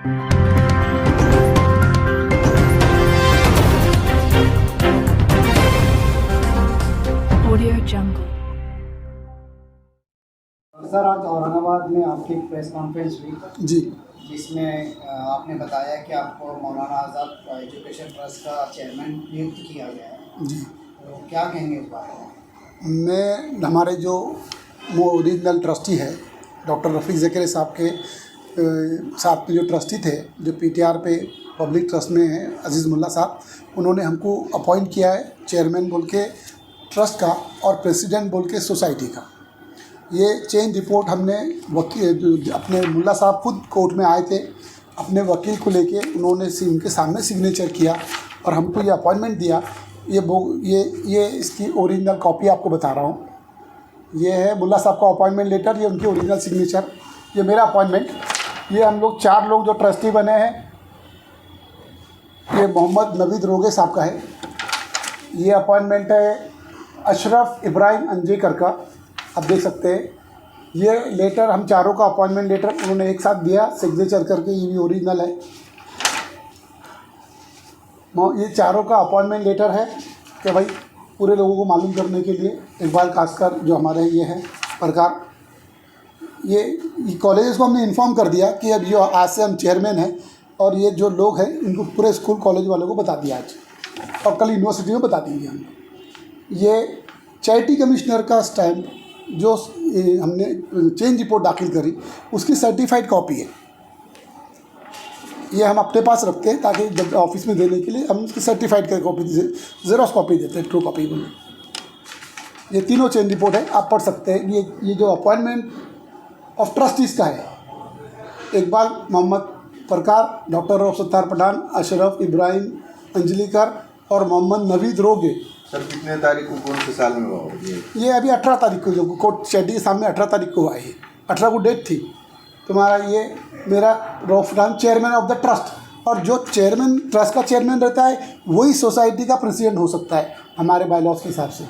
Audio Jungle. Sir, आज औरंगाबाद में आपकी एक प्रेस कॉन्फ्रेंस हुई जी। जिसमें आपने बताया कि आपको मौलाना आज़ाद एजुकेशन ट्रस्ट का चेयरमैन नियुक्त किया गया है। जी, तो क्या कहेंगे इस बारे में? मैं हमारे जो ओरिजिनल ट्रस्टी है डॉक्टर रफ़ीक ज़कीर साहब के साथ में जो ट्रस्टी थे, जो पीटीआर पे पब्लिक ट्रस्ट में हैं, अजीज़ मुल्ला साहब, उन्होंने हमको अपॉइंट किया है चेयरमैन बोल के ट्रस्ट का और प्रेसिडेंट बोल के सोसाइटी का। ये चेंज रिपोर्ट हमने वकील अपने मुल्ला साहब खुद कोर्ट में आए थे, अपने वकील को लेके उन्होंने उनके सामने सिग्नेचर किया और हमको ये अपॉइंटमेंट दिया। ये इसकी ओरिजिनल कॉपी आपको बता रहा हूँ। ये है मुल्ला साहब का अपॉइंटमेंट लेटर, ये उनकी ओरिजिनल सिग्नेचर, ये मेरा अपॉइंटमेंट। ये हम लोग 4 लोग जो ट्रस्टी बने हैं, ये मोहम्मद नवीद रोगे साहब का है। ये अपॉइंटमेंट है अशरफ इब्राहिम अंजेकर का, आप देख सकते हैं। ये लेटर हम चारों का अपॉइंटमेंट लेटर उन्होंने एक साथ दिया सिग्नेचर करके, ये भी ओरिजिनल है। ये चारों का अपॉइंटमेंट लेटर है कि भाई पूरे लोगों को मालूम करने के लिए इकबाल कास्कर जो हमारे ये हैं प्रकार, ये कॉलेजेस को हमने इन्फॉर्म कर दिया कि अब ये आज से हम चेयरमैन हैं और ये जो लोग हैं इनको पूरे स्कूल कॉलेज वालों को बता दिया आज, और कल यूनिवर्सिटी में बता देंगे हम। ये चैरिटी कमिश्नर का स्टैम्प जो हमने चेंज रिपोर्ट दाखिल करी, उसकी सर्टिफाइड कॉपी है। ये हम अपने पास रखते हैं ताकि जब ऑफिस में देने के लिए हम उसकी सर्टिफाइड कर कॉपी ज़ेरॉक्स कॉपी देते हैं, ट्रू कॉपी बोले। ये तीनों चेंज रिपोर्ट है, आप पढ़ सकते हैं। ये जो अपॉइंटमेंट ऑफ ट्रस्टीज़ का है, इकबाल मोहम्मद प्रकार, डॉक्टर रऊफ सत्तार पठान, अशरफ इब्राहिम अंजलीकर और मोहम्मद नवीद रोगे। सर, कितने तारीख को कौन से साल में हुआ? ये अभी 18 तारीख को, जो कोर्ट चैटी के सामने 18 तारीख को हुआ है। 18 को डेट थी। तुम्हारा ये मेरा Rauf Pathan chairman of the trust, और जो चेयरमैन ट्रस्ट का चेयरमैन रहता है वही सोसाइटी का प्रेसिडेंट हो सकता है हमारे बायलॉज के हिसाब से।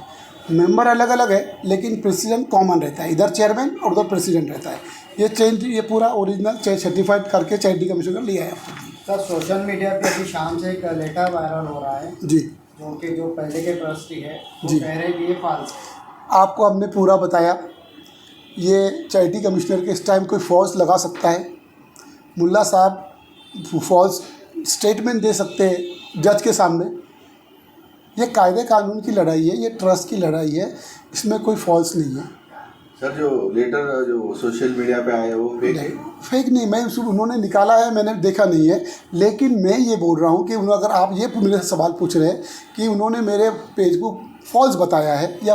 मेंबर अलग अलग है लेकिन प्रेसिडेंट कॉमन रहता है, इधर चेयरमैन और उधर प्रेसिडेंट रहता है। ये चेंज, ये पूरा ओरिजिनल सर्टिफाइड करके चैरिटी कमिश्नर लिया है। सर, सोशल मीडिया पे अभी शाम से एक लेटर वायरल हो रहा है जी, जो पहले के ट्रस्टी है वो जी, कह रहे हैं कि ये फाल्स। आपको हमने पूरा बताया। ये चैरिटी कमिश्नर के इस टाइम कोई फॉल्स लगा सकता है, मुल्ला साहब फॉल्स स्टेटमेंट दे सकते हैं जज के सामने। ये कायदे कानून की लड़ाई है, ये ट्रस्ट की लड़ाई है, इसमें कोई फॉल्स नहीं है। सर, जो लेटर जो सोशल मीडिया पे आया वो फेक है? फेक नहीं, मैं उन्होंने निकाला है, मैंने देखा नहीं है। लेकिन मैं ये बोल रहा हूँ कि अगर आप ये मेरे से सवाल पूछ रहे हैं कि उन्होंने मेरे पेज को फॉल्स बताया है या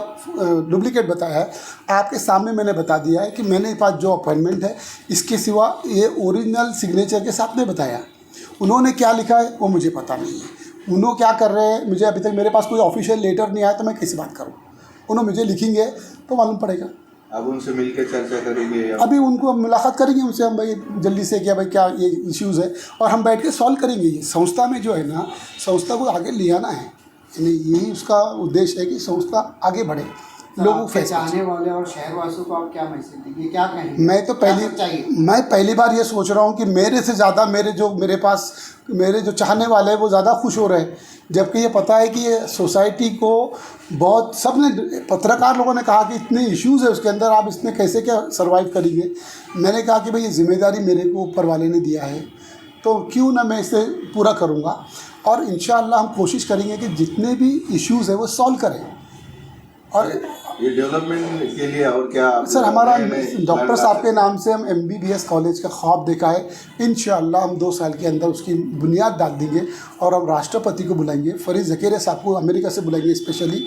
डुप्लीकेट बताया है, आपके सामने मैंने बता दिया है कि मेरे पास जो अपॉइंटमेंट है इसके सिवा ये ओरिजिनल सिग्नेचर के साथ नहीं बताया। उन्होंने क्या लिखा है वो मुझे पता नहीं है। उन्होंने क्या कर रहे हैं, मुझे अभी तक मेरे पास कोई ऑफिशियल लेटर नहीं आया, तो मैं कैसे बात करूँ? उन्होंने मुझे लिखेंगे तो मालूम पड़ेगा। अब उनसे मिलकर चर्चा करेंगे? अभी उनको मुलाकात करेंगे उनसे हम, भाई जल्दी से क्या, भाई क्या ये इश्यूज़ है, और हम बैठ के सॉल्व करेंगे। ये संस्था में जो है ना, संस्था को आगे ले आना है, यानी यही उसका उद्देश्य है कि संस्था आगे बढ़े, लोगों को चाहने वाले और शहरवासियों को आप क्या मैसेज देंगे, क्या कहेंगे? मैं पहली बार ये सोच रहा हूँ कि मेरे से ज़्यादा मेरे जो चाहने वाले हैं वो ज़्यादा खुश हो रहे हैं, जबकि ये पता है कि ये सोसाइटी को बहुत, सब ने, पत्रकार लोगों ने कहा कि इतने इश्यूज़ है उसके अंदर, आप इसमें कैसे क्या सर्वाइव करेंगे। मैंने कहा कि भाई ये जिम्मेदारी मेरे को ऊपर वाले ने दिया है, तो क्यों ना मैं इसे पूरा करूँगा, और इंशाअल्लाह हम कोशिश करेंगे कि जितने भी इश्यूज़ है वो सॉल्व करें। और ये डेवलपमेंट के लिए और क्या? सर, हमारा डॉक्टर साहब के नाम से हम MBBS कॉलेज का ख्वाब देखा है। इंशाअल्लाह हम 2 साल के अंदर उसकी बुनियाद डाल देंगे और हम राष्ट्रपति को बुलाएंगे, फरीद ज़कीरिया साहब को अमेरिका से बुलाएंगे स्पेशली,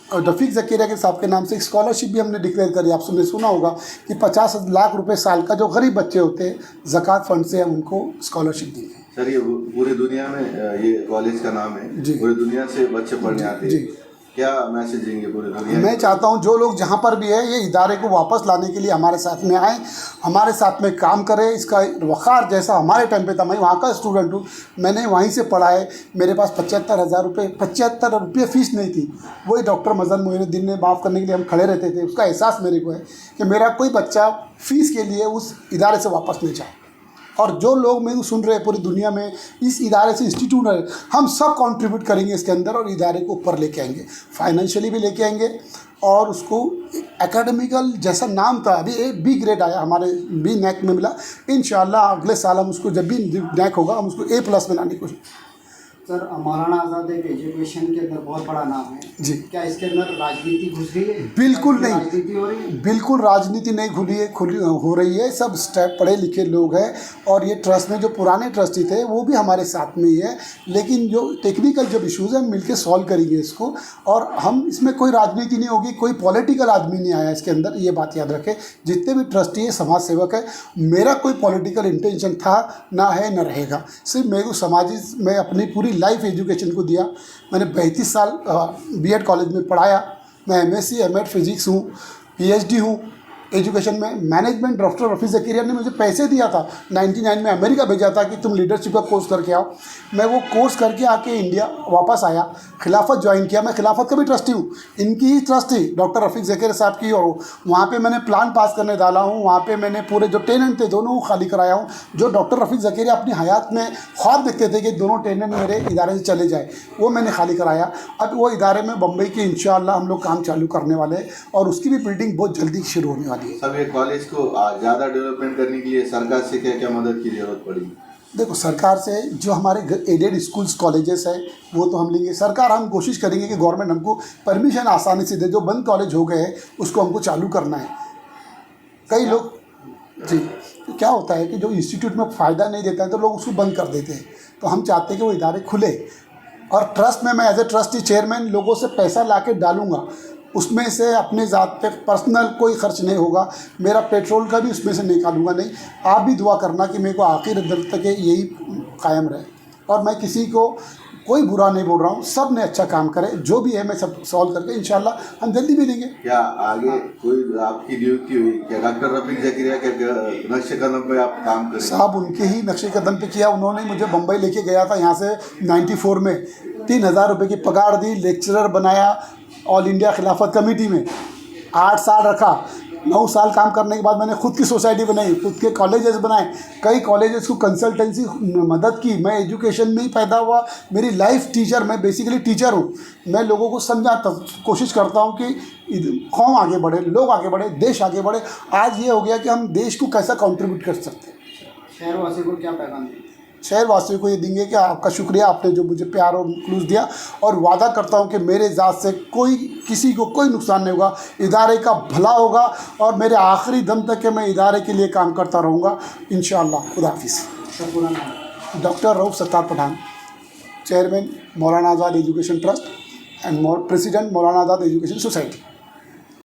और रफ़ीक ज़कीरिया के साहब के नाम से एक स्कॉलरशिप भी हमने डिक्लेयर करी। आपने सुना होगा कि 50 लाख रुपए साल का जो गरीब बच्चे होते हैं ज़कात फंड से हम उनको स्कॉलरशिप देंगे। सर, ये पूरी दुनिया में ये कॉलेज का नाम है, पूरी दुनिया से बच्चे पढ़ने आते हैं, क्या मैसेज देंगे पूरे दुनिया? मैं चाहता हूं जो लोग जहां पर भी है ये इदारे को वापस लाने के लिए हमारे साथ में आए, हमारे साथ में काम करें। इसका वक़ार जैसा हमारे टाइम पे था, मैं वहाँ का स्टूडेंट हूँ, मैंने वहीं से पढ़ा है। मेरे पास 75,000 रुपये फ़ीस नहीं थी, वही डॉक्टर मज़न मोइनुद्दीन ने माफ़ करने के लिए हम खड़े रहते थे। उसका एहसास मेरे को है कि मेरा कोई बच्चा फ़ीस के लिए उस इदारे से वापस नहीं जाए। और जो लोग मेरे को सुन रहे हैं पूरी दुनिया में, इस इदारे से इंस्टीट्यूट है, हम सब कंट्रीब्यूट करेंगे इसके अंदर और इदारे को ऊपर लेके आएंगे, फाइनेंशियली भी लेके आएंगे और उसको एकेडमिकल जैसा नाम था, अभी ए बी ग्रेड आया हमारे बी नैक में मिला, इंशाल्लाह अगले साल हम उसको जब भी नैक होगा हम उसको A+ बनाने की कोशिश। सर, मौलाना आज़ाद एक एजुकेशन के अंदर बहुत बड़ा नाम है जी। क्या इसके अंदर राजनीति घुस गई है? बिल्कुल नहीं, राजनीति हो रही है? बिल्कुल राजनीति नहीं खुली हो रही है। सब पढ़े लिखे लोग हैं और ये ट्रस्ट में जो पुराने ट्रस्टी थे वो भी हमारे साथ में ही है, लेकिन जो टेक्निकल जब इश्यूज़ हैं हम मिलकर सॉल्व करेंगे इसको। और हम इसमें कोई राजनीति नहीं होगी, कोई पॉलिटिकल आदमी नहीं आया इसके अंदर, ये बात याद रखें। जितने भी ट्रस्टी है समाज सेवक है, मेरा कोई पॉलिटिकल इंटेंशन था ना है न रहेगा। सिर्फ मेरे को समाजी में अपनी पूरी लाइफ एजुकेशन को दिया। मैंने 35 साल B.Ed कॉलेज में पढ़ाया। मैं MSc M.Ed फिजिक्स हूँ, PhD हूँ एजुकेशन में। मैनेजमेंट डॉक्टर रफ़ी ज़करिया ने मुझे पैसे दिया था, 99 में अमेरिका भेजा था कि तुम लीडरशिप का कोर्स करके आओ। मैं वो कोर्स करके आके इंडिया वापस आया, खिलाफत ज्वाइन किया। मैं खिलाफत का भी ट्रस्टी हूँ, इनकी ही ट्रस्ट थी डॉक्टर रफ़ी ज़करिया साहब की, और वहाँ पे मैंने प्लान पास करने डाला हूँ। वहाँ पे मैंने पूरे जो टेनेंट थे दोनों को खाली कराया हूँ। जो डॉक्टर रफ़ी ज़करिया अपनी हयात में ख्वाब देखते थे कि दोनों टेनेंट मेरे इदारे से चले जाए, वो मैंने खाली कराया। अब वो इदारे में बम्बई के इंशाअल्लाह हम लोग काम चालू करने वाले हैं और उसकी भी बिल्डिंग बहुत जल्दी शुरू होने वाली है। सब ये कॉलेज को ज़्यादा डेवलपमेंट करने के लिए सरकार से क्या क्या मदद की जरूरत पड़ेगी? देखो, सरकार से जो हमारे एडेड स्कूल्स कॉलेजेस है वो तो हम लेंगे। सरकार हम कोशिश करेंगे कि गवर्नमेंट हमको परमिशन आसानी से दे। जो बंद कॉलेज हो गए हैं उसको हमको चालू करना है। कई लोग जी, तो क्या होता है कि जो इंस्टीट्यूट में फ़ायदा नहीं देता है तो लोग उसको बंद कर देते हैं। तो हम चाहते हैं कि वो इदारे खुले और ट्रस्ट में मैं एज ए ट्रस्टी चेयरमैन लोगों से पैसा ला के डालूँगा, उसमें से अपने ज़ात पे पर्सनल कोई खर्च नहीं होगा। मेरा पेट्रोल का भी उसमें से निकालूंगा नहीं। आप भी दुआ करना कि मेरे को आखिर दर तक यही कायम रहे और मैं किसी को कोई बुरा नहीं बोल रहा हूँ, सब ने अच्छा काम करे। जो भी है मैं सब सॉल्व करके इंशाल्लाह हम जल्दी मिलेंगे। क्या आगे कोई आपकी नियुक्ति हुई क्या डॉक्टर रफ़ीक ज़करिया के नक्शे कदम पे आप काम करें? साहब उनके ही नक्शे कदम पे किया। उन्होंने मुझे बम्बई लेके गया था यहाँ से 94 में, 3000 रुपये की पगार दी, लेक्चरर बनाया ऑल इंडिया खिलाफत कमेटी में, 8 साल रखा। 9 साल काम करने के बाद मैंने खुद की सोसाइटी बनाई, खुद के कॉलेजेस बनाए, कई कॉलेजेस को कंसल्टेंसी मदद की। मैं एजुकेशन में ही पैदा हुआ, मेरी लाइफ टीचर, मैं बेसिकली टीचर हूँ। मैं लोगों को समझाता कोशिश करता हूँ कि कौम आगे बढ़े, लोग आगे बढ़े, देश आगे बढ़े। आज ये हो गया कि हम देश को कैसा कंट्रीब्यूट कर सकते हैं। शहरवासी को क्या पैगाम दें? शहरवासियों को ये देंगे कि आपका शुक्रिया, आपने जो मुझे प्यार और खुलूस दिया, और वादा करता हूँ कि मेरे ज़ात से किसी को कोई नुकसान नहीं होगा, इदारे का भला होगा और मेरे आखिरी दम तक के मैं इदारे के लिए काम करता रहूँगा इंशाअल्लाह। खुदा हाफिज़। पूरा नाम? Doctor Rauf Sattar Pathan, chairman Maulana Azad education trust and president Maulana Azad education society.